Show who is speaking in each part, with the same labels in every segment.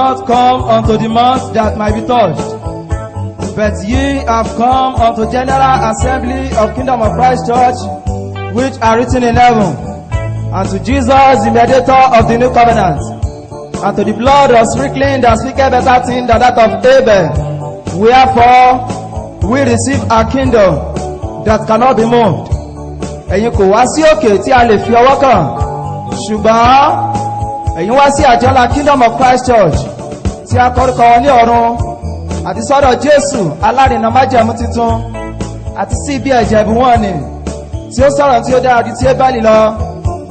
Speaker 1: not come unto the mount that might be touched, but ye have come unto general assembly of Kingdom of Christ Church, which are written in heaven, and to Jesus, the mediator of the new covenant, and to the blood of sprinkling that speaketh better things than that of Abel. Wherefore we receive a kingdom that cannot be moved. Ẹ̀yin kò wá sí òkè tí a lè fi ọwọ́ kàn, ṣùgbọ́n ẹ̀yin wá sí àjọ ńlá Kingdom of Christ Church tí a kọ́rúkọ wọn ní ọ̀run, àti sọ́dọ̀ Jésù alárinà májẹ̀mú titun, àti sí ibi ẹ̀jẹ̀ ìbú wọn ni tí ó sọ̀rọ̀ tí ó dára ju ti Ébẹ́lì lọ.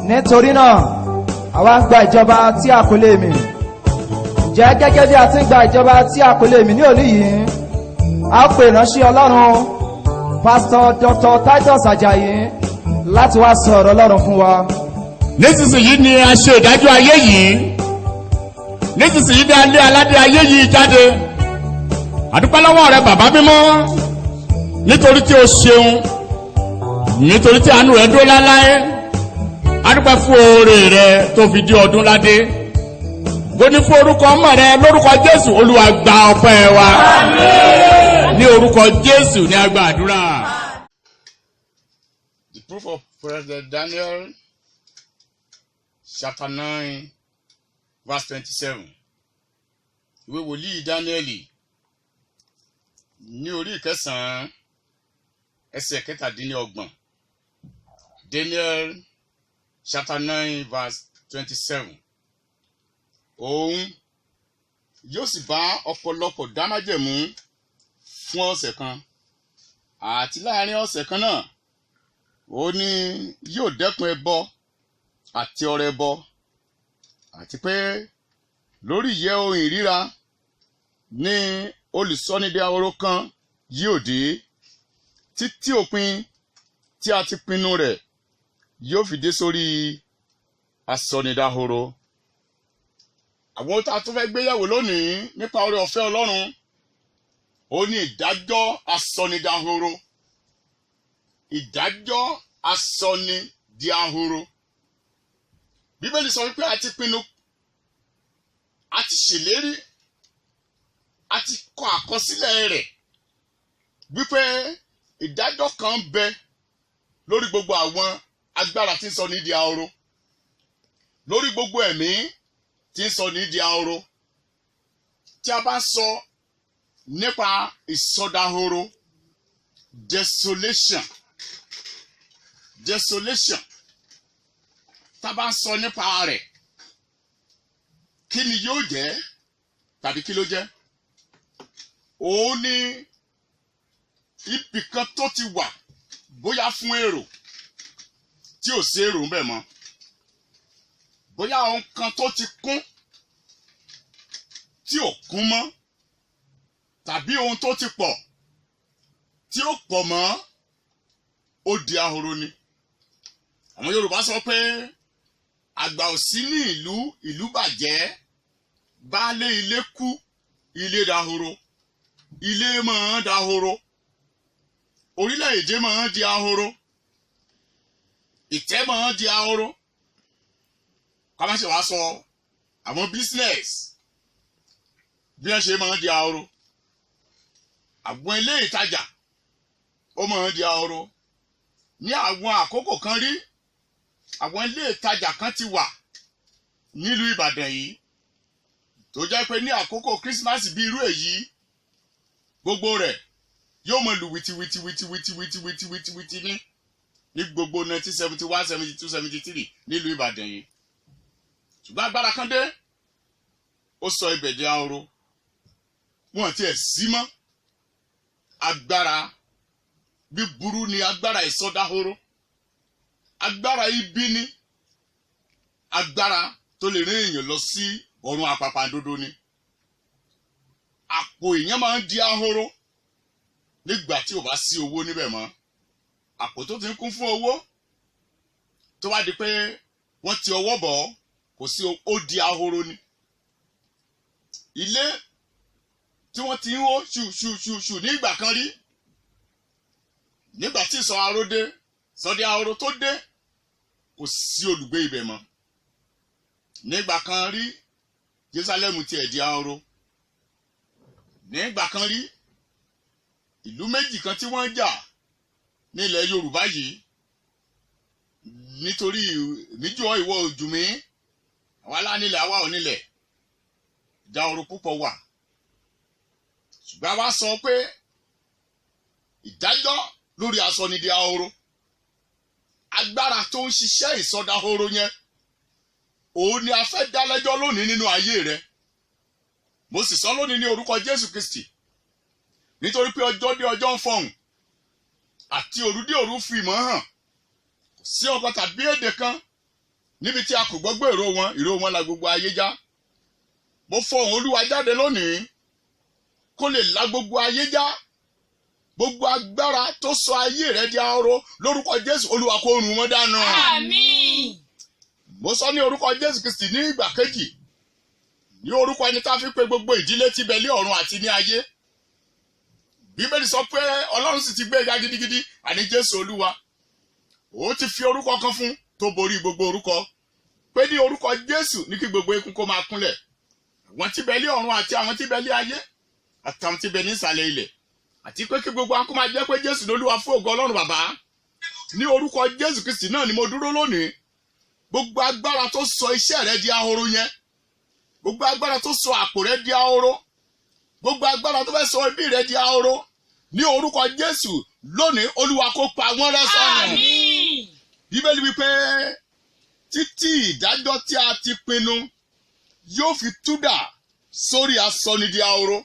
Speaker 1: Nítorí náà àwa ń gba ìjọba tí a kò lè mì. Ǹjẹ́ gẹ́gẹ́ bí a ti ń gba ìjọba tí a kò lè mì ní òní yìí, a ó pè ìránṣẹ́ Ọlọ́run Pastor Dr. Titus Ajayi láti wá sọ ọ̀rọ̀ Ọlọ́run fún wa.
Speaker 2: Nísinsìnyí ni a ṣe ìdájọ́ ayé yìí. Nísinsìnyí ni a lé aládé ayé yìí jáde. Àdúpẹ́ lọ́wọ́ rẹ bàbá mímọ́, nítorí tí o ṣeun, nítorí tí àánú rẹ dúró láláé. Àdúpẹ́ fún oore rẹ tó fi di ọdún ládé. Gbóní fún orúkọ ọmọ rẹ lórúkọ Jésù, Olúwa gba ọpẹ́ wa. Ní orúkọ Jésù ní a gba àdúrà. The proof of President Daniel chapter 9 verse 27. Ìwé wòlíì Dáníẹ́lì ní orí ìkẹsàn-án ẹsẹ̀ kẹtàdínlọ́gbọ̀n. Daniel chapter 9 verse 27. Òun yóò sì bá ọ̀pọ̀lọpọ̀ dá májẹ̀mú fún ọ̀sẹ̀ kan, àti láàrin ọ̀sẹ̀ kan náà ó ní yóò dẹ́kun ẹbọ àti ọrẹ ẹbọ, àti pé lórí ìyẹ́ ohun ìríra ní olùsọ́nidahoro kan yóò dé, títí òpin tí a ti pinnu rẹ̀ yóò fi dé sórí asọ́nidahoro. Àwọn tá a tún fẹ́ gbéyàwó lónìí nípa oore ọ̀fẹ́ Ọlọ́run ó ní ìdájọ́ asọ́nidahoro. Ìdájọ́ asọ́nidahoro. Bíbélì sọ wípé a ti pinnu, a ti ṣèlérí, a ti kọ àkọsílẹ̀ rẹ̀ wípé ìdájọ́ kan bẹ lórí gbogbo àwọn agbára tí ń sọ ní di ahoro, lórí gbogbo ẹ̀mí tí ń sọ ní di ahoro. Tí a bá sọ nípa ìsọdahoro, desolation, tá a bá sọ nípa rẹ̀, kí ni yóò jẹ́ tàbí kí ló jẹ́? Òun ní ibì kan tó ti wà bóyá fún èrò tí ò sí èrò ń bẹ̀ mọ́, bóyá ohun kan tó ti kún tí ò kún mọ́, tàbí ohun tó ti pọ̀ tí ó pọ̀ mọ́, ó di ahoro ni. Àwọn Yorùbá sọ pé àgbà ò sí ní ìlú, ìlú bàjẹ́, baálé ilé kú, ilé dahoro, ilé máa ń dahoro, orílẹ̀-èdè máa ń di ahoro, ìtẹ́ máa ń di ahoro. Ká má ṣe wá sọ àwọn business bí wọ́n ṣe máa ń di ahoro. Àwọn ilé ìtajà ó máa ń di ahoro. Ní àwọn àkókò kan rí, àwọn ilé ìtajà kan ti wà nílùú Ìbàdàn yìí tó jẹ́ pé ní àkókò Christmas bí irú èyí, gbogbo rẹ̀ yóò mọ lù wìtìwìtì ní gbogbo 1971, 72, 73 nílùú Ìbàdàn yìí. Ṣùgbọ́n agbára kan dé, ó sọ ibẹ̀ di ahoro. Wọ́n ti ẹ̀ sí mọ́. Agbára bí burú ni agbára ìsọdahoro. Agbára ibi ni agbára tó lè rìn èèyàn lọ sí ọ̀run àpàpàǹdodo ni. Àpò èèyàn máa ń di ahoro nígbà tí ò bá sí owó níbẹ̀ mọ́. Àpò tó ti ń kún fún owó tó wá di pé wọ́n ti ọwọ́ bọ̀ kò sí, ó di ahoro ni. Ilé tí wọ́n ti ń hó ṣùṣùṣùṣù ní ìgbà kan rí, nígbà tí ìsọ ahoro dé, sọdí ahoro tó dé, kò sí olùgbé ibẹ̀ mọ́. Nígbà kan rí, Jerusalem tiẹ̀ di ahoro. Nígbà kan rí ìlú méjì kan tí wọ́n jà ní ilẹ̀ Yorùbá yìí nítorí níjọ ìwọ ojú mi àwa lánilẹ̀ àwa onílẹ̀ ìjà ahoro púpọ̀ wà. Ṣùgbọ́n àwa sọ pé ìdájọ́ lórí asọnidi ahoro, agbára tó ń ṣiṣẹ́ ìsọdahoro yẹn, òun ni a fẹ́ dá lẹ́jọ́ lónìí nínú ayé rẹ. Mo sì sọ lónìí ní orúkọ Jésù Kristi, nítorí pé ọjọ́ dé ọjọ́ ń fọhùn àti òru dé òru fi ìmọ̀ hàn. Kò sí ọkọ tàbí èdè kan níbi tí a kò gbọ́ gbé ìró wọn la gbogbo ayé já. Mo fọhùn Olúwa jáde lónìí kó lè la gbogbo ayé já. Gbogbo agbára tó sọ ayé rẹ di ahoro lórúkọ Jésù, Olúwa kó run wọ́n dànù.
Speaker 3: Àmín.
Speaker 2: Mo sọ ní orúkọ Jésù Kristi ní ìgbà kejì, ní orúkọ ẹni tá a fi pè gbogbo ìdílé tí bẹ ní ọ̀run àti ní ayé. Bíbélì sọ pé Ọlọ́run sì ti gbé ga gidigidi, àní Jésù Olúwa. Ó ti fi orúkọ kan fún tó borí gbogbo orúkọ, pé ní orúkọ Jésù ní kí gbogbo eékún kó máa kúnlẹ̀. Àwọn tí bẹ ní ọ̀run àti àwọn tí bẹ ní ayé àtàwọn tí bẹ ní ìsàlẹ̀ ilẹ̀, àti pé kí gbogbo akó máa jẹ́ pé Jésù lolúwa fún ògo Ọlọ́run Bàbá. Ní orúkọ Jésù Kristi náà ni mo dúró lónìí. Gbogbo agbára tó sọ iṣẹ́ rẹ di ahoro yẹn, gbogbo agbára tó sọ àpò rẹ di ahoro, gbogbo agbára tó fẹ́ sọ ẹbí rẹ di ahoro, ní orúkọ Jésù lónìí Olúwa kó pa wọ́n rẹ́ sọnù.
Speaker 3: Àmín.
Speaker 2: Bíbélì wípé títí ìdájọ́ tí a ti pinnu yóò fi túdà sórí asọnidi ahoro.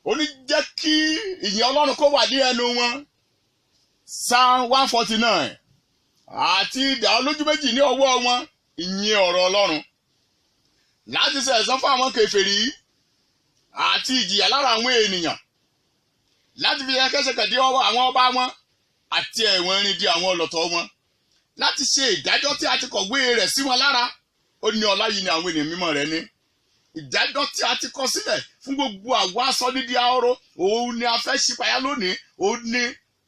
Speaker 2: Ó ní jẹ́ kí ìyìn Ọlọ́run kó wà ní ẹnu wọn. Psalm 149. Àti idà olójú méjì ní ọwọ́ wọn, ìyìn ọ̀rọ̀ Ọlọ́run. Láti ṣe ẹ̀san fún àwọn kèfèrí àti ìjìyà lára àwọn ènìyàn. Láti fi ẹkẹ́ṣẹkẹ̀ dí ọwọ́ àwọn ọba wọn àti ẹ̀wọ̀n irin di àwọn ọlọ̀tọ̀ wọn. Láti ṣe ìdájọ́ tí a ti kọ̀wé rẹ̀ sí wọn lára. Ó ní ọlá yìí ni àwọn ènìyàn mímọ́ rẹ̀ ní. Ìdájọ́ tí a ti kọ sílẹ̀ fún gbogbo àwọn asọnidi ahoro, òun ni a fẹ́ ṣípayá lónìí. Òun ni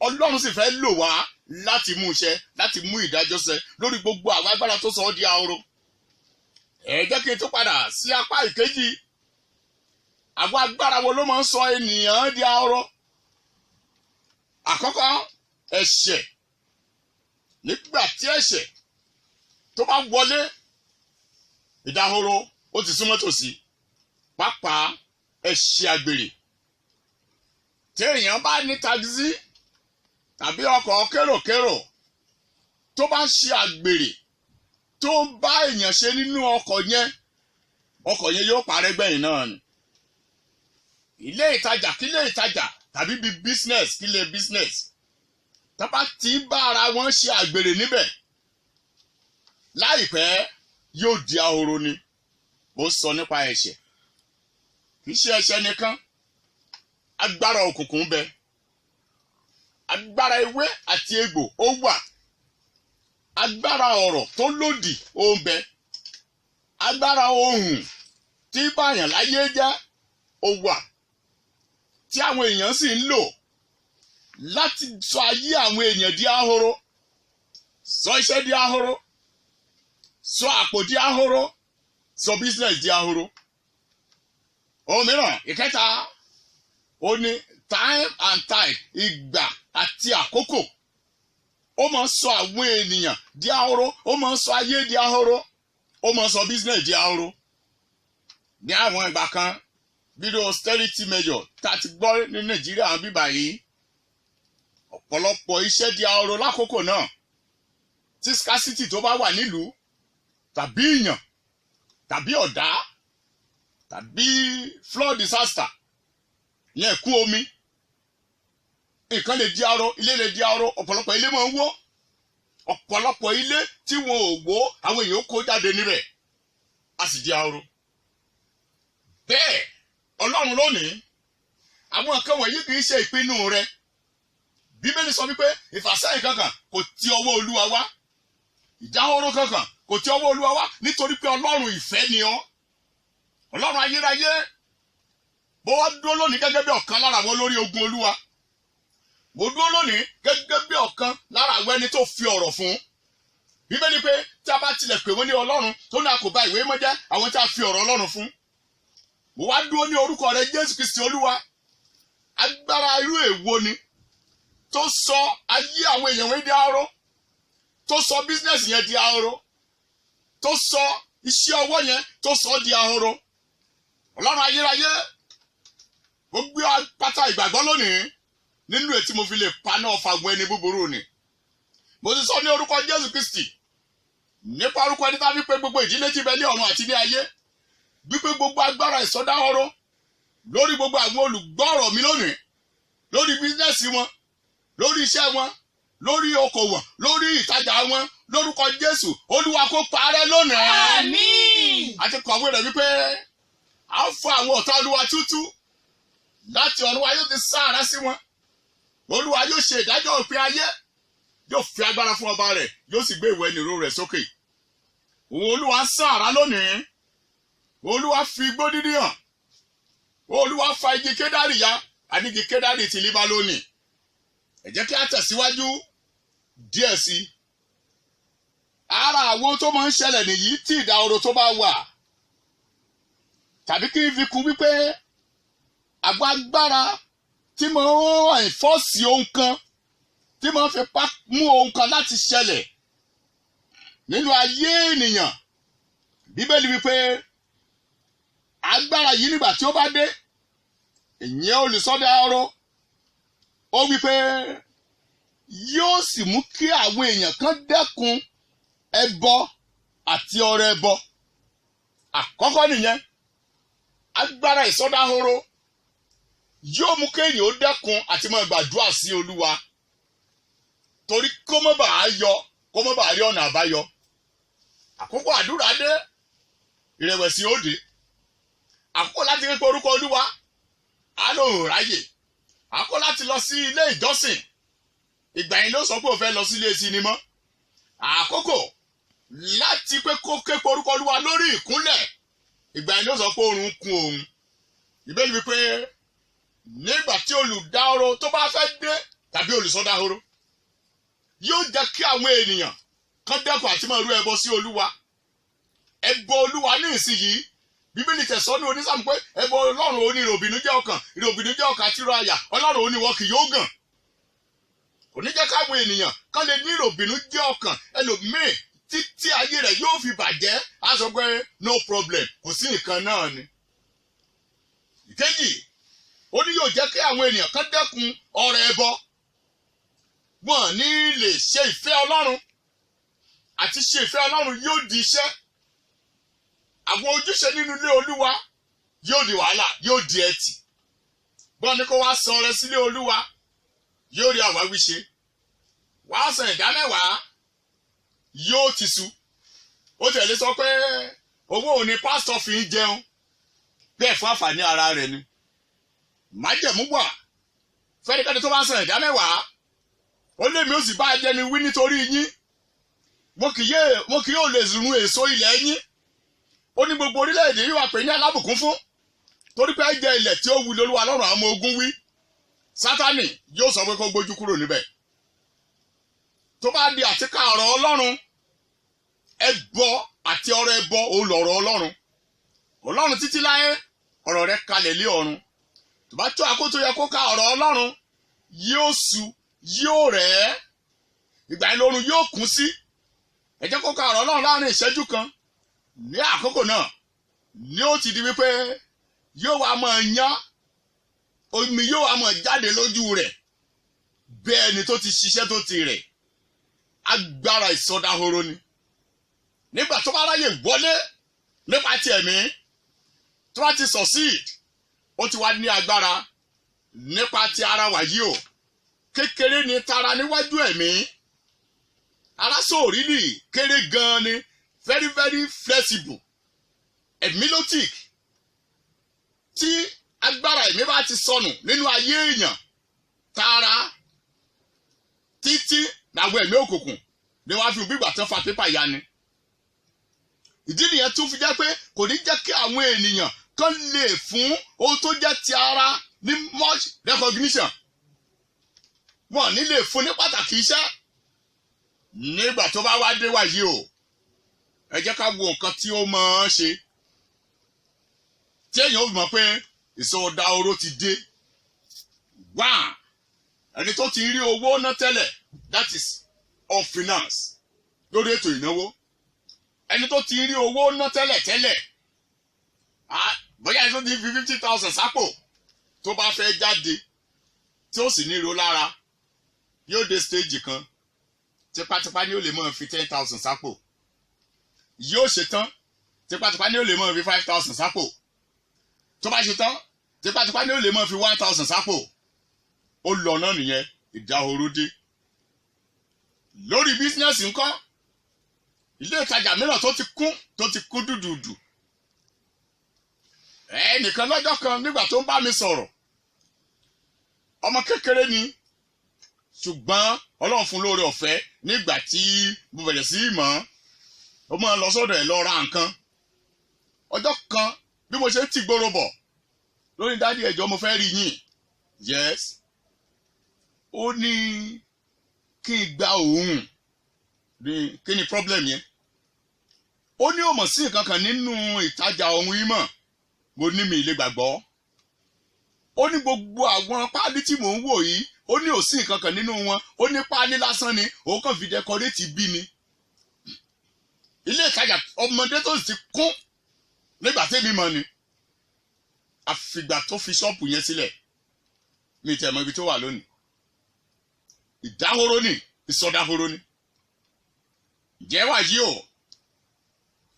Speaker 2: Ọlọ́run sì fẹ́ lò wá láti mú iṣẹ́, láti mú ìdájọ́ ṣẹ lórí gbogbo àwọn agbára tó sọ ọ́ di ahoro. Ẹ jẹ́ kí n tó padà sí apá ìkejì. Àwọn agbára wo ló máa ń sọ ènìyàn di ahoro? Àkọ́kọ́, ẹ̀ṣẹ̀. Nígbà tí ẹ̀ṣẹ̀ tó bá wọlé, ìdahoro ó ti súnmọ́ tòsí. Pàápàá ẹ̀ṣẹ̀ àgbèrè. Tí èèyàn bá ní taxi tàbí ọkọ̀ kéròkérò tó bá ṣe àgbèrè tó ń bá èèyàn ṣe nínú ọkọ̀ yẹn yóò parẹ́ gbẹ̀yìn náà ni. Ilé ìtajà kílé ìtajà tàbí bí business kílé business, tó bá ti bá ara wọn ṣe àgbèrè níbẹ̀, láìpẹ́ yóò di ahoro ni. Ó sọ nípa ẹ̀ṣẹ̀. Kì í ṣe ẹ̀ṣẹ̀ nìkan, agbára òkùnkùn ń bẹ. Agbára ewé àti egbò ó wà. Agbára ọ̀rọ̀ tó lòdì ó ń bẹ. Agbára ohùn tí báyàn láyé jẹ́ ó wà. Tí àwọn èèyàn sì ń lò láti sọ ayé àwọn èèyàn di ahoro. Sọ iṣẹ́ di ahoro. Sọ àpò di ahoro. Sọ business di ahoro. Ohun mìíràn, ìkẹta, ó ní time and tide, ìgbà àti àkókò. Ó máa ń sọ àwọn ènìyàn di ahoro. Ó máa ń sọ ayé di ahoro. Ó máa ń sọ business di ahoro. Ní àwọn ìgbà kan, bí i austerity measure tá a ti gbọ́ ní Nàìjíríà bíbà yìí, ọ̀pọ̀lọpọ̀ iṣẹ́ di ahoro lákòókò náà. Tí scarcity tó bá wà nílùú, tàbí ìyàn, tàbí ọ̀dá, tàbí flood disaster, yẹn kú omi, nǹkan lè di ahoro, ilé lè di ahoro. Ọ̀pọ̀lọpọ̀ ilé máa ń wó. Ọ̀pọ̀lọpọ̀ ilé tí wọn ò wó, àwọn èèyàn kó jáde níbẹ̀, a sì di ahoro. Bẹ́ẹ̀ Ọlọ́run lónìí, àwọn nǹkan wọ̀nyí kì í ṣe ìpinnu rẹ. Bíbélì sọ wípé ìfàsẹ́yìn kankan kò ti ọwọ́ Olúwa wá. Ìdáhóró kankan kò ti ọwọ́ Olúwa wá, nítorí pé Ọlọ́run ìfẹ́ ni ọ́. Ọlọ́run ayérayé, bó wá dúró lónìí gẹ́gẹ́ bí ọ̀kan lára àwọn olórí ogun Olúwa. Mo dúró lónìí gẹ́gẹ́ bí ọ̀kan lára àwọn ẹni tó fi ọ̀rọ̀ fún. Bíbélì pé tí a bá tilẹ̀ pè wọ́n ní Ọlọ́run tó ní a kò bà ìwé mọ́ jẹ́ àwọn tí a fi ọ̀rọ̀ Ọlọ́run fún. Mo wá dúró ní orúkọ rẹ Jésù Kristi Olúwa. Agbára irú èwo ni tó sọ ayé àwọn èèyàn wọ́n di ahoro, tó sọ bísínẹ́sì yẹn di ahoro, tó sọ iṣẹ́ ọwọ́ yẹn tó sọ di ahoro. Ọlọ́run ayérayé, mo gbé pátá ìgbàgbọ́ lónìí nínú ètí mo fi lè paná ọ̀fàgùn ẹni búburú ni. Mo ti sọ ní orúkọ Jésù Kristi, nípa orúkọ ẹni tá a fi pé gbogbo ìdílé tí bẹ ní ọ̀run àti ní ayé, wípé gbogbo agbára ìsọdáhoro lórí gbogbo àwọn olùgbọ́rọ̀ mi lónìí, lórí bísínẹ́sì wọn, lórí iṣẹ́ wọn, lórí okòwò, lórí ìtajà wọn, lórúkọ Jésù Olúwa kó parẹ́ lónìí.
Speaker 3: Àmín.
Speaker 2: A ti kọ̀wé rẹ̀ wípé a ń fọ àwọn ọ̀tá Olúwa tútú láti ọ̀run wa yóò ti sáàrá sí wọn. Olúwa yóò ṣe ìdájọ́ òpin ayé, yóò fi agbára fún ọba rẹ̀, yóò sì gbé ìwé ìnirò rẹ̀ sókè. Òun Olúwa ń sáàrá lónìí. Olúwa fi igbó dídí hàn. Olúwa fa igi kédárì ya, àní igi kédárì ti Líbánónì. Ẹ jẹ́ kí a tẹ̀síwájú díẹ̀ sí i. Ara àwọn tó máa ń ṣẹlẹ̀ nìyí tí ìdahoro tó bá wà. Tàbí kí n fi kún wípé àgọ́ agbára tí mo ń ẹ̀fọ́sì ohun kan, tí mo fi mú ohun kan láti ṣẹlẹ̀ nínú ayé ènìyàn. Bíbélì wípé agbára yìí nígbà tí ó bá dé, ìyẹn olùsọdahoro, ó wípé yóò sì mú kí àwọn èèyàn kan dẹ́kun ẹbọ àti ọrẹ ẹbọ. Àkọ́kọ́ nìyẹn, agbára ìsọdahoro yóò mú kéèyàn ó dẹ́kun àti máa gbàdúrà sí Olúwa, torí kó má bàa yọ, kó má bàa rí ọ̀nà àbáyọ. Àkókò àdúrà dé, ìrẹ̀wẹ̀sì ó dé. Àkókò láti rí pé orúkọ Olúwa á lóun ráyè. Àkókò láti lọ sí ilé ìjọsìn, ìgbà yẹn ló sọ pé ó fẹ́ lọ sí ilé sinimá. Àkókò láti pé kó ké pe orúkọ Olúwa lórí ìkúnlẹ̀, ìgbà yẹn ló sọ pé oorun kún òun. Ìbéèrè wípé nígbà tí olùdáhoro tó bá fẹ́ dé tàbí olùsọdáhoro, yóò jẹ́ kí àwọn ènìyàn kan dẹ́kun àti máa rú ẹbọ sí Olúwa. Ẹbọ Olúwa ní ìsinyìí, Bíbélì tẹ̀sọ́ ní onísàmù pé ẹbọ Ọlọ́run ó ní ìròbìnújẹ́ ọkàn, ìròbìnújẹ́ ọkàn àti ìrọ̀ àyà, Ọlọ́run ó ní wọn kì yóò gàn. Kò ní jẹ́ káwọn ènìyàn kan lè ní ìròbìnújẹ́ ọkàn, ẹlòmíì títí ayé rẹ̀ yóò fi bàjẹ́, á sọ pé no problem, kò sí nǹkan náà ni. Ìkejì, ó ní yóò jẹ́ kí àwọn ènìyàn kan dẹ́kun ọrẹ ẹbọ. Wọ́n ní lè ṣe ìfẹ́ Ọlọ́run, àti ṣe ìfẹ́ Ọlọ́run yóò di iṣẹ́. Àwọn ojúṣe nínú ilé Olúwa yóò di wàhálà, yóò di ẹtì. Bọ́n ní kó wá san ọrẹ sílé Olúwa, yóò rí àwáwí ṣe. Wàá san ìdámẹ́wàá, yóò ti sú. Ó tẹ̀lé sọ pé owó òní pásítọ̀ fi ń jẹun, bẹ́ẹ̀ fún àǹfààní ara rẹ̀ ni. Májẹ̀mú wà fẹ́nikẹ́ni tó bá san ìdámẹ́wàá, ó lé mi ó sì bá ẹjẹni wí nítorí yín. Mo kì yóò lè run èso ilẹ̀ yín. Ó ní gbogbo orílẹ̀-èdè yóò wà pé ní alábùkún fún, torí pé ẹ jẹ ilẹ̀ tí ó wù l'Olúwa Ọlọ́run àwọn ọmọ ogun wí. Sátánì yóò sọ pé kó gbójú kúrò níbẹ̀. Tó bá di àtíkà ọ̀rọ̀ Ọlọ́run, ẹbọ àti ọrẹ ẹbọ òun lọ̀rọ̀ Ọlọ́run. Ọlọ́run títí láyé, ọ̀rọ̀ rẹ̀ kalẹ̀ lé ọ̀run. Tó bá tó àkókò tó yẹ kó ka ọ̀rọ̀ Ọlọ́run, yóò sú, yóò rẹ̀ ẹ́. Ìgbà yẹn lórun yóò kún sí. Ẹ jẹ́ kó ka ọ̀rọ̀ Ọlọ́run láàrin ìṣẹ́jú kan. Ní àkókò náà ni ó ti di wípé yóò wá máa yán, omi yóò wá máa jáde lójú rẹ̀, bẹ́ẹ̀ ni tó ti ṣiṣẹ́ tó ti rẹ̀. Agbára ìsọdahoro ni. Nígbà tó bá ráyè wọlé nípa ti ẹ̀mí, tó bá ti succeed, ó ti wá ní agbára nípa ti ara wàyí o. Kékeré ni tara níwájú ẹ̀mí. Ara sóòrílì kéré gan-an ni, very very flexible, hypnotic. Tí agbára ẹ̀mí bá ti sọnù nínú ayé èèyàn, tara títí làwọn ẹ̀mí òkùnkùn ni wọ́n á fi gbígbà tán fa pépà ya ni. Ìdí nìyẹn tún fi jẹ́ pé kò ní jẹ́ kí àwọn ènìyàn kan lè fún ohun tó jẹ́ ti ara ní much recognition. Wọ́n ní lè fún ní pàtàkì iṣẹ́. nígbà tó bá wá dé wáyé o ẹ jẹ́ ká wo nǹkan tí ó máa ń ṣe tí èèyàn ó mọ̀ pé ìsọdá oró ti dé. Wá ẹni tó ti rí owó ná tẹ́lẹ̀, that is on finance lórí ètò ìnáwó. Ẹni tó ti rí owó ná tẹ́lẹ̀ bóyá ẹni tó ti fi 50,000 sápò tó bá fẹ́ jáde tí ó sì níro lára yóò dé stage kan tipátipá ni ó lè máa fi 10,000 sápò, yóò ṣe tán tipátipá ni ó lè máa fi 5,000 sápò, tó bá ṣe tán tipátipá ni ó lè máa fi 1,000 sápò. Ó lọ náà nìyẹn, ìdahoro dé. Lórí bísínẹ́sì ńkọ́, ilé ìtajà mìíràn tó ti kún dùdùdù. Ẹnìkan lọ́jọ́ kan nígbà tó ń bá mi sọ̀rọ̀, ọmọ kékeré ni ṣùgbọ́n Ọlọ́run fún lóore ọ̀fẹ́ nígbà tí mo bẹ̀rẹ̀ sí í mọ̀ ó máa lọ sọ́dọ̀ ẹ̀ lọ ra nǹkan. Ọjọ́ kan bí mo ṣe ń tì gbòòrò bọ̀ lórí dádì ẹ̀jọ́ mo fẹ́ rí yín. Yes. Ó ní kí n gba òun kí ni problem yẹn. Ó ní ó mọ̀ sí nǹkan kan nínú ìtajà ohun ìmọ̀. Mo ní mi lè gbàgbọ́. Ó ní gbogbo àwọn páálí tí mò ń wò yìí ó ní ò sí nǹkan kan nínú wọn, ó ní páálí lásán ni òun kàn fi dẹkọrétì bí ni. Ilé ìtajà ọmọdé tó ti kún nígbà tẹ́mi mọ̀ ni àfìgbà tó fi ṣọ́ọ̀pù yẹn sílẹ̀ mi tẹ̀ mọ́ ibi tó wà lónìí. Ìdáhoro ni ìsọdáhoro ni. Ǹjẹ́ wà yìí o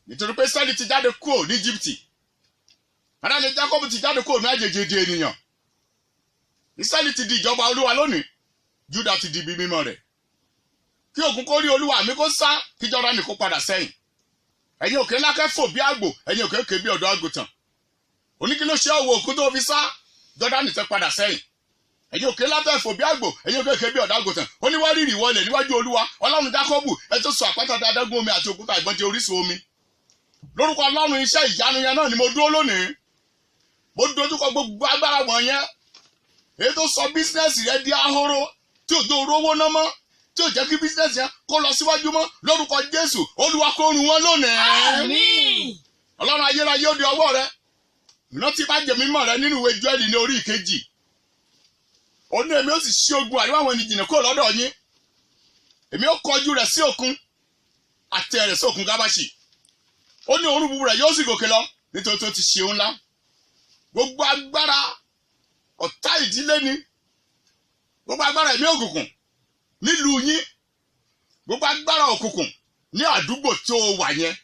Speaker 2: nítorí pé Ísírẹ́lì ti jáde kúrò ní Íjíbítì, adájọ́ Jákọ́bù ti jáde kúrò ní àjèjì èdè ènìyàn. Ísírẹ́lì ti di ìjọba Olúwa lónìí, Júdà ti di ibi mímọ́ rẹ̀. Kí òkun kó rí Olúwa mi kó sá, kí Jọ́dánì kó padà sẹ́yìn. Ẹ̀yin òkè ńlá kẹ́ fò bí àgbò, ẹ̀yin òkè òkè bí ọ̀dọ́ àgùntàn. Oní kí ló ṣe ọwọ́ òkun tó fi sá, Jọ́dánì tẹ́ padà sẹ́yìn. Ẹ̀yin òkè ńlá tẹ́ fò bí àgbò, ẹ̀yin òkè òkè bí ọ̀dọ́ àgùntàn. Ó ní wá rírì wọlé níwájú Olúwa, Ọlọ́run Jákọ́bù, ẹ tó sọ àpáta adágún omi àti òkúta ìbọn di orísun omi. Lórúkọ Ọlọ́run iṣẹ́ ìyanu yẹn náà ni mo dúró lónìí. Mo dojúkọ gbogbo agbára wọ̀nyẹn. Èyí tó sọ bísínẹ́sì rẹ di ahoro tí ò dó rówó ná mọ́, tí ò jẹ́ kí bísínẹ́sì yẹn kó lọ síwájú mọ́. Lórúkọ Jésù, Olúwa kó run wọn lónìí.
Speaker 3: Àmín.
Speaker 2: Ọlọ́run ayérayé ó di ọwọ́ rẹ. Rántí májẹ̀mú mímọ́ rẹ nínú ìwé Jóẹ́lì ní orí 2. Ó ní èmi ó sì ṣí ogun àríwá àwọn ènìyàn kúrò lọ́dọ̀ yín. Èmi ó kọjú rẹ̀ sí òkun àti ẹ̀rẹ̀ sí òkun Gábáṣì. Ó ní òórùn búburú rẹ̀ yóò sì gòkè lọ nítorí tó ti ṣe ohun ńlá. Gbogbo agbára ọ̀tá ìdílé ni, gbogbo agbára ẹ̀mí òkùnkùn nílùú yín, gbogbo agbára òkùnkùn ní àdúgbò tó wà yẹn,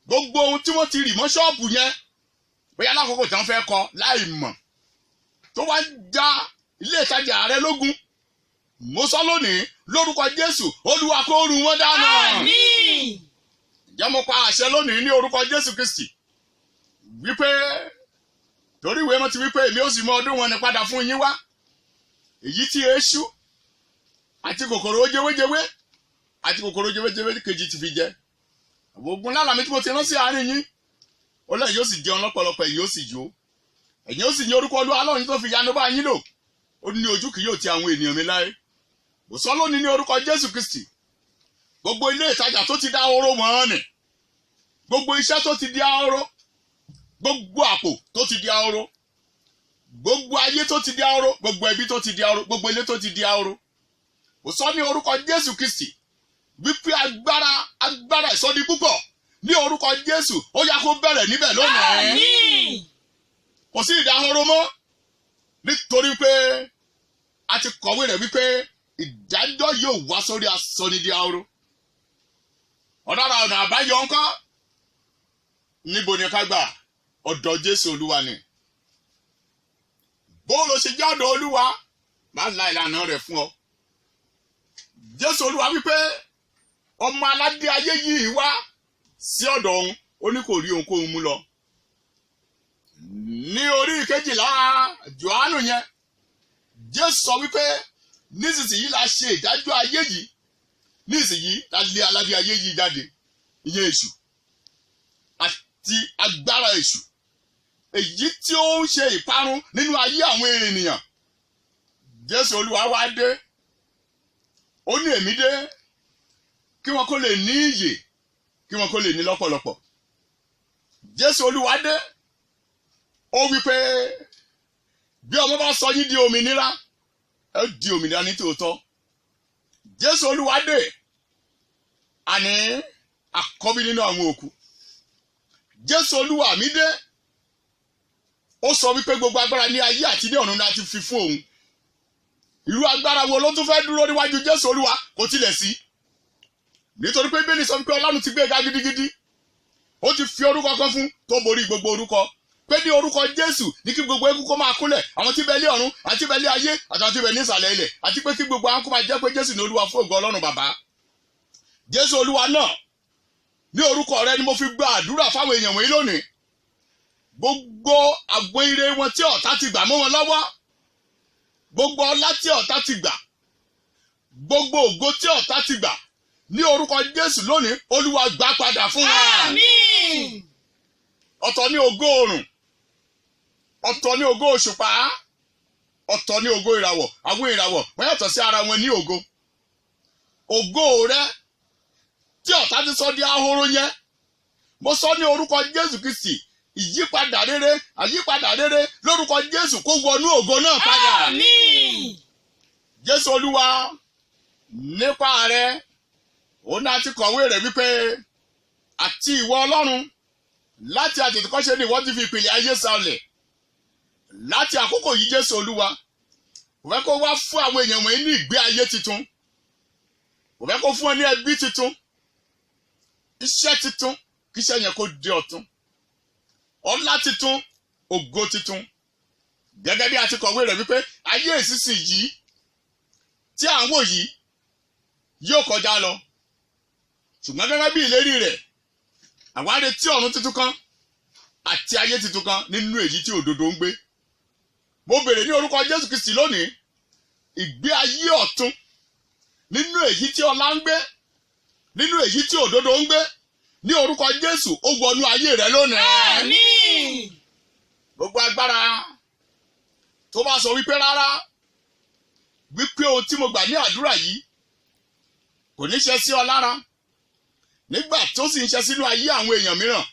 Speaker 2: gbogbo ohun tí wọ́n ti rì mọ́ ṣọ́ọ̀bù yẹn bóyá lákòókò tí wọ́n fẹ́ kọ láì mọ̀ tó wá já ilé ìtajà rẹ lógun, mo sọ lónìí lórúkọ Jésù, Olúwa kó run wọ́n dànù.
Speaker 3: Àmín.
Speaker 2: Ǹjẹ́ mo pa àṣẹ lónìí ní orúkọ Jésù Kristi wípé torí ìwé mọ́ ti wípé èmi ó sì mú ọdún wọn ní padà fún yín wá, èyí tí èṣù àti kòkòrò ojewéjewé àti kòkòrò ojewéjewé kejì ti fi jẹ. Ogun lára mi tí mo ti rán sí àárín yín, ó lẹ́yìn yóò sì jẹun lọ́pọ̀lọpọ̀, èyí yóò sì jó, ẹ̀yin ó sì ní orúkọ Olúwa Ọlọ́run tó fi yanu bá yín lò. Ó ní ojú kì yóò ti àwọn ènìyàn mi láé. Mo sọ lónìí ní orúkọ Jésù Kristi, gbogbo ilé ìtajà tó ti dá ahoro wọ́n nì, gbogbo iṣẹ́ tó ti di ahoro, gbogbo àpò tó ti di ahoro, gbogbo ayé tó ti di ahoro, gbogbo ẹbí tó ti di ahoro, gbogbo ilé tó ti di ahoro. Mo sọ ní orúkọ Jésù Kristi wípé agbára ìsọdi púpọ̀ ní orúkọ Jésù ó yá kó bẹ̀rẹ̀ níbẹ̀ lónìí.
Speaker 3: Àmín.
Speaker 2: Kò sí ìdáhoro mọ́ nítorí pé a ti kọ̀wé rẹ̀ wípé ìdájọ́ yóò wá sórí asọnidi ahoro. Ọ̀daràn ọ̀nà àbáyọ ńkọ́? Níbo ni ká gbà? Ọ̀dọ̀ Jésù Olúwa ni. Bó ló ṣe jẹ́ ọ̀dọ̀ Olúwa, máa la ìlànà rẹ̀ fún ọ. Jésù Olúwa wípé ọmọ aládé ayé yìí wá sí ọ̀dọ̀ òun, ó ní kò rí ohunkóhun mú lọ. Ní orí 12 Jòhánù yẹn, Jésù sọ wípé nísinsìnyí la ṣe ìdájọ́ ayé yìí, nísinsìnyí la lé aládé ayé yìí jáde, ìyẹn èṣù àti agbára èṣù, èyí tí ó ń ṣe ìparun nínú ayé àwọn ènìyàn. Jésù Olúwa wá dé, ó ní èmi dé kí wọn kó lè ní ìyè kí wọn kó lè ní lọ́pọ̀lọpọ̀. Jésù Olúwa dé ó wí pé bí ọmọ bá sọ yín di òmìnira ẹ di òmìnira ní tòótọ́. Jésù Olúwa dé àní àkọ́bí nínú àwọn òkú. Jésù Olúwa mi dé ó sọ wípé gbogbo agbára ní ayé àti ní ọ̀run láti fi fún òun. Irú agbára wo ló tún fẹ́ dúró níwájú Jésù Olúwa kò tilẹ̀ sí. Nítorí pé Bíbélì sọ wípé Ọlọ́run ti gbé ga gidigidi ó ti fi orúkọ kan fún tó borí gbogbo orúkọ, pé ní orúkọ Jésù ní kí gbogbo eégún kó máa kúnlẹ̀, àwọn tí bẹ ní ọ̀run àti bẹ ní ayé àtàwọn tí bẹ ní ìsàlẹ̀ ilẹ̀, àti pé kí gbogbo àwọn kó máa jẹ́ pé Jésù ní Olúwa fún ògo Ọlọ́run Bàbá. Jésù Olúwa náà ní orúkọ rẹ ni mo fi gba àdúrà fáwọn èèyàn wọ̀nyí lónìí. Gbogbo àgbo ire wọn tí ọ̀tá ti gbà mọ́ wọn lọ́wọ́, gbogbo ọlá tí ọ̀tá ti gbà, gbogbo ògo tí ọ̀tá ti gbà, ní orúkọ Jésù lónìí Olúwa gbà padà fún wa.
Speaker 3: Àmín.
Speaker 2: Ọ̀tọ̀ ní ògo oòrùn, ọ̀tọ̀ ní ògo òṣùpá, ọ̀tọ̀ ní ògo ìràwọ̀. Àwọn ìràwọ̀ wọ́n yàtọ̀ sí ara wọn ní ògo. Ògo rẹ tí ọ̀tá ti sọ di ahoro yẹn, mo sọ ní orúkọ Jésù Kristi, ìyípadà rere, àyípadà rere lórúkọ Jésù kó wọnú ògo náà padà.
Speaker 3: Àmín.
Speaker 2: Jésù Olúwa nípa rẹ òun náà ti kọ̀wé rẹ̀ wípé àti ìwọ Ọlọ́run láti àtètèkọ́ṣe ni ìwọ ti fi ìpìlẹ̀ ayé sọlẹ̀. Láti àkókò yìí Jésù Olúwa kò fẹ́ kó wá fún àwọn èèyàn wọ̀nyí ní ìgbé ayé titun, kò fẹ́ kó fún ẹ ní ẹbí titun, iṣẹ́ titun, kí iṣẹ́ yẹn kó di ọ̀tun, ọlá titun, ògo titun. Gẹ́gẹ́ bí a ti kọ̀wé rẹ̀ wípé ayé ìsinsìnyí tí à ń wò yìí yóò kọjá lọ, ṣùgbọ́n gẹ́gẹ́ bí ìlérí rẹ̀ àwa á retí ọ̀run titun kan àti ayé titun kan nínú èyí tí òdodo ń gbé. Mo bèrè ní orúkọ Jésù Kristi lónìí ìgbé ayé ọ̀tun nínú èyí tí ọlá ń gbé, nínú èyí tí òdodo ń gbé, ní orúkọ Jésù ó wọnú ayé rẹ lónìí.
Speaker 3: Àmín.
Speaker 2: Gbogbo agbára tó bá sọ wípé rárá, wípé ohun tí mo gbà ní àdúrà yìí kò ní ṣe sí ọ lára, nígbà tó sì ń ṣe sínú ayé àwọn èèyàn mìíràn,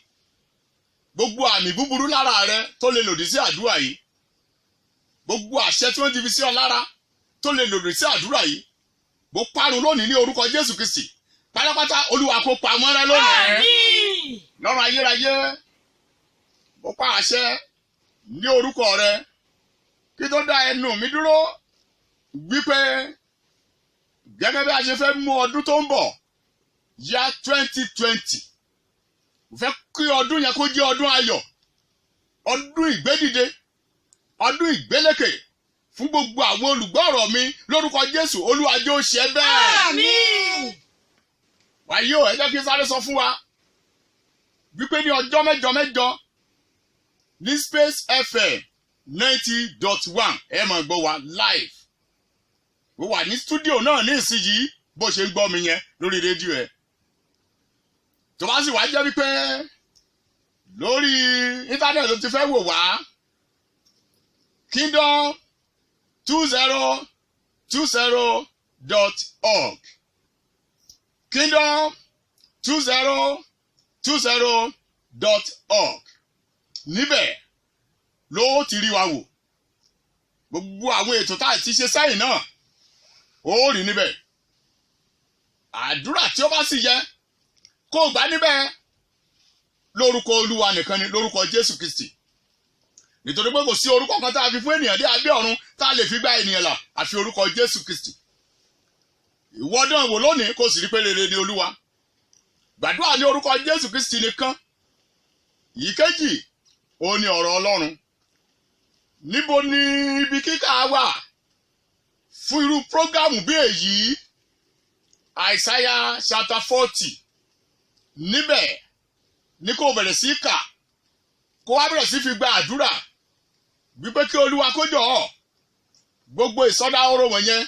Speaker 2: gbogbo àmì búburú lára rẹ tó lè lòdì sí àdúrà yìí, gbogbo àṣẹ tí wọ́n ti fi sí ọ lára tó lè lòdì sí àdúrà yìí, mo parun lónìí ní orúkọ Jésù Kristi. Pátápátá Olúwa kó pa mọ́ra lónìí.
Speaker 3: Àmín.
Speaker 2: Lọ́run ayérayé mo pa àṣẹ ní orúkọ rẹ kí tó dá ẹnu mi dúró wípé gẹ́gẹ́ bí a ṣe fẹ́ mú ọdún tó ń bọ̀ yá 2020, mo fẹ́ kí ọdún yẹn kó jẹ́ ọdún ayọ̀, ọdún ìgbédìde, ọdún ìgbélékè fún gbogbo àwọn olùgbọ́ ọ̀rọ̀ mi lórúkọ Jésù. Olúwa jẹ́ ó ṣe bẹ́ẹ̀.
Speaker 3: Àmín.
Speaker 2: Wàyí o, ẹ jẹ́ kí n sáré sọ fún wa wípé ní ọjọ́ mẹ́jọ mẹ́jọ ní Space FM 90.1 ẹ máa gbọ́ wa live. Mo wà ní stúdíò náà ní ìsinyìí bó ṣe ń gbọ́ mi yẹn lórí rédíò ẹ. Tó bá sì wá jẹ́ wípé lórí íńtánẹ́ẹ̀tì ló ti fẹ́ wò wá, kingdom2020.org, kingdom2020.org. Níbẹ̀ ló ti rí wa wò. Gbogbo àwọn ètò tá a ti ṣe sẹ́yìn náà ó rí níbẹ̀. Àdúrà tí ó bá sì yẹ kó gbà níbẹ̀ lórúkọ Olúwa nìkan ni, lórúkọ Jésù Kristi. Nítorí pé kò sí orúkọ kan tá a fi fún ènìyàn dé abẹ́ ọ̀run tá a lè fi gba ènìyàn là àfi orúkọ Jésù Kristi. Ìwọ dán wò lónìí kó sì rí pé rere ni Olúwa. Gbàdúrà ní orúkọ Jésù Kristi nìkan. Ìkejì ó ní ọ̀rọ̀ Ọlọ́run. Níbo ni ibi kíkà wà fún irú prógámù bí èyí? Isaiah chapter 40. Níbẹ̀ ní kó bẹ̀rẹ̀ sí kà, kó wá bẹ̀rẹ̀ sí fi gba àdúrà wípé kí Olúwa kó jọ̀ọ́ gbogbo ìsọdáhóró wọ̀nyẹn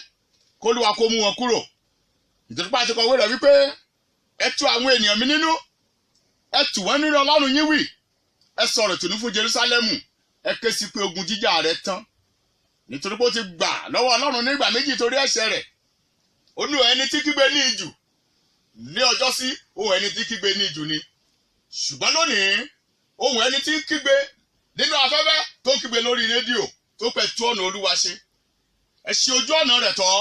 Speaker 2: kó Olúwa kó mú wọn kúrò. Nítorí pé a ti kọ̀wé rẹ̀ wípé ẹ tu àwọn ènìyàn mi nínú, ẹ tù wọ́n nínú Ọlọ́run yín wí, ẹ sọ̀rọ̀ ìtùnú fún Jerúsálẹ́mù, ẹ ké sí pé ogun jíjà rẹ̀ tán. Nítorí pé ó ti gbà lọ́wọ́ Ọlọ́run nígbà méjì torí ẹ̀ṣẹ̀ rẹ̀. Ó ní ẹni tí kígbe ní ijù ní ọjọ́ sí ohun ẹni tí kígbe ní ìjù ni ṣùgbọ́n lónìí ohun ẹni tí kígbe nínú afẹ́fẹ́ tó kígbe lórí rédíò tó pẹ̀ tú ọ̀nà Olúwa ṣe ẹ ṣe ojú ọ̀nà rẹ̀ tọ́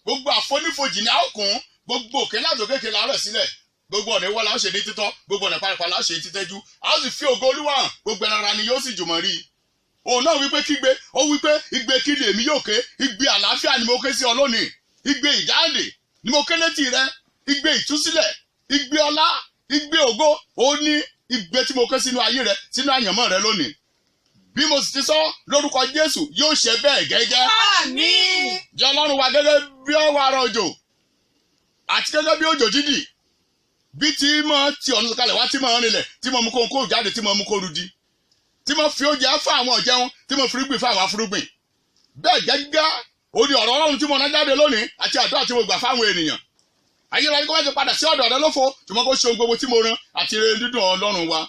Speaker 2: gbogbo àfonífojì ní àókùn gbogbo òkè láti òkè kèlà rẹ̀ sílẹ̀ gbogbo ọ̀nà ìwọ́lá ó ṣe ní títọ́ gbogbo ọ̀nà pàápàá ó ṣe títẹ́jú a ó sì fi ògo Olúwa hàn gbogbo ẹran ni yóò sì jùmọ̀ rí i òun náà wípé kígbe ó wípé igbe kiri èmi yóò ké igbe àlàáfíà ni mo ké sí ọ lónìí igbe ìdáǹdè ni mo ké létí rẹ igbe ìtúsílẹ̀ igbe ọlá igbe ògo ó ní igbe tí mo ké sínú ayé rẹ sínú àyànmọ́ rẹ lónìí bí mo sì ti sọ lórúkọ Jésù yóò ṣe bẹ́ẹ̀ gẹ́gẹ́.
Speaker 3: Àmín.
Speaker 2: Jẹ́ Ọlọ́run wa gẹ́gẹ́ bí ọwọ́ ara òjò àti gẹ́gẹ́ bí òjò dídì bí tí mo ti ọ̀nà sọ̀kalẹ̀ wá tí mo rìnlẹ̀ tí mo mú kó jáde tí mo mú kó rudi tí mo fi oúnjẹ fún àwọn ọ̀jẹun tí mo fúrúgbìn fún àwọn afúrúgbìn bẹ́ẹ̀ gẹ́gẹ́ ó ní ọ̀rọ̀ Ọlọ́run tí mo ná jáde lónìí àti àdúrà tí mo gbà fáwọn ènìyàn ayérayé kó má ti padà sí ọ̀dọ̀ rẹ lófo tí mo kó ṣe ohun gbogbo tí mo rán àti rere dídùn Ọlọ́run wa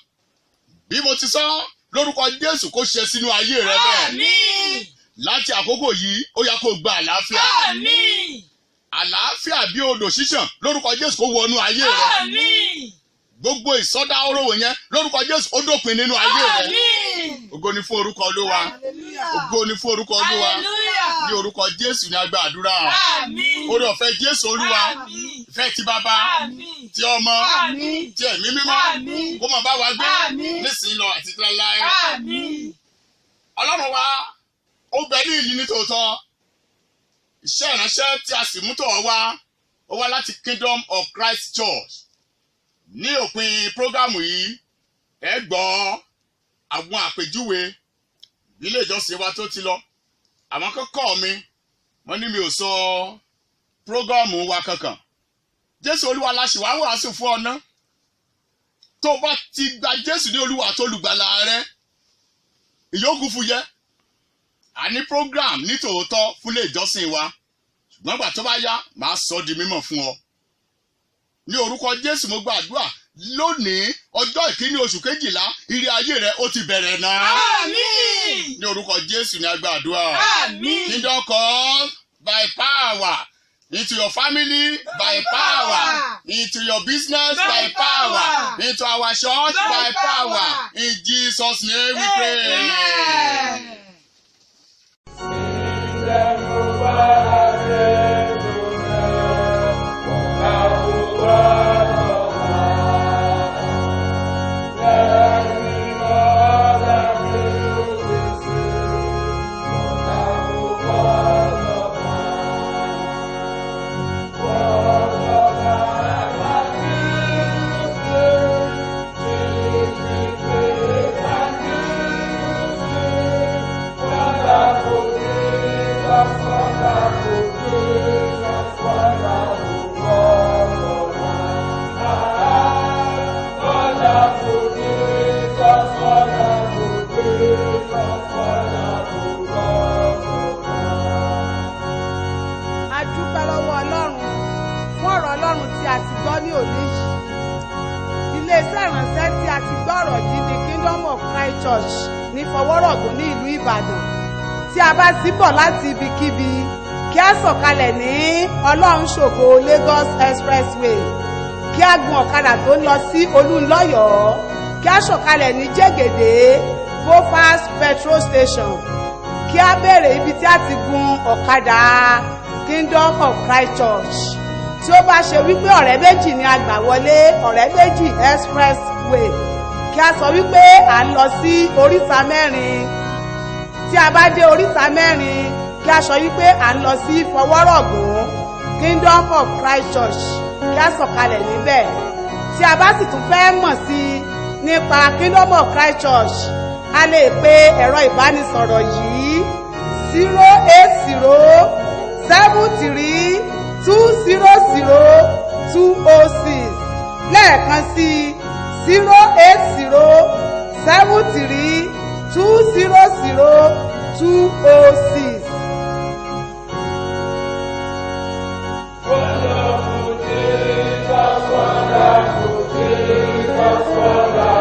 Speaker 2: bí mo ti sọ lórúkọ Jésù kó ṣe sínú ayé rẹ bẹ́ẹ̀.
Speaker 3: Àmín.
Speaker 2: Láti àkókò yìí ó yá kó gba àlàáfíà.
Speaker 3: Àmín.
Speaker 2: Àlàáfíà bí odò ṣíṣàn lórúkọ Jésù kó wọnú ayé rẹ.
Speaker 3: Àmín.
Speaker 2: Gbogbo ìsọdá orówó yẹn lórúkọ Jésù ó dópin nínú ayé rẹ.
Speaker 3: Àmín.
Speaker 2: Ògo ni fún orúkọ Olúwa. Ògo ni fún orúkọ Olúwa.
Speaker 3: Hallelujah.
Speaker 2: Ní orúkọ Jésù ní a gba àdúrà.
Speaker 3: Àmín.
Speaker 2: Oore ọ̀fẹ́ Jésù Olúwa.
Speaker 3: Àmín.
Speaker 2: Ìfẹ́ ti bàbá.
Speaker 3: Àmín.
Speaker 2: Ti ọmọ.
Speaker 3: Àmín.
Speaker 2: Ti ẹ̀mí mímọ́.
Speaker 3: Àmín.
Speaker 2: Kó máa bá wa gbé.
Speaker 3: Àmín.
Speaker 2: Nísìnyí lọ àti títí láéláé.
Speaker 3: Àmín.
Speaker 2: Ọlọ́run wa ó bẹ ní ìyìn ní tòótọ́ iṣẹ́ ìránṣẹ́ tí a sì mú tọ̀ wá ó wá láti Kingdom of Christ Church ní òpin prógámù yìí ẹ gbọ́ àwọn àpèjúwe ilé ìjọsìn wa tó ti lọ àwọn kọ́kọ́ mi wọ́n ní mi ò sọ prógámù wa kankan Jésù Olúwa la ṣì wá wàásù fún ọ ná tó bá ti gba Jésù ní Olúwa tó lùgbàlà rẹ ìyókù fún yẹ a ní program ní tòótọ́ fún ilé ìjọsìn wa ṣùgbọ́n gbà tó bá yá màá sọ di mímọ̀ fún ọ ní orúkọ Jésù mo gbàdúrà lónìí ọjọ́ ìkíní oṣù kejìlá ire ayé rẹ ó ti bẹ̀rẹ̀ náà.
Speaker 3: Àmín.
Speaker 2: Ní orúkọ Jésù ní a gbàdúrà.
Speaker 3: Àmín.
Speaker 2: Kingdom come by power into your family by power into your business by power into our church by power in Jesus' name we pray.
Speaker 3: Amen.
Speaker 4: Church ní Fọwọ́rọ̀gùn ní ìlú Ìbàdàn tí a bá ti bọ̀ láti ibikíbi kí a sọ̀kalẹ̀ ní Ọlọ́run ṣògo Lagos Expressway kí a gun ọ̀kadà tó ń lọ sí Olúńlọ́yọ̀ọ́ kí a sọ̀kalẹ̀ ní Jẹ́gẹ̀dẹ̀ Bofas petrol station kí a béèrè ibi tí a ti gun ọ̀kadà Kingdom of Christ Church tí ó bá ṣe wípé ọ̀rẹ́ méjì ni a gbà wọlé ọ̀rẹ́ méjì Expressway kí a sọ wípé à ń lọ sí oríta mẹ́rin tí a bá dé oríta mẹ́rin kí a sọ wípé à ń lọ sí Fọwọ́rọ̀gùn Kingdom of Christ Church kí a sọ̀kalẹ̀ níbẹ̀ tí a bá sì tún fẹ́ mọ̀ sí nípa Kingdom of Christ Church a lè pe ẹ̀rọ ìbánisọ̀rọ̀ yìí 08073200206 lẹ́ẹ̀kan sí 08073200206.
Speaker 5: Wonderful Jesus, wonderful Jesus, wonderful.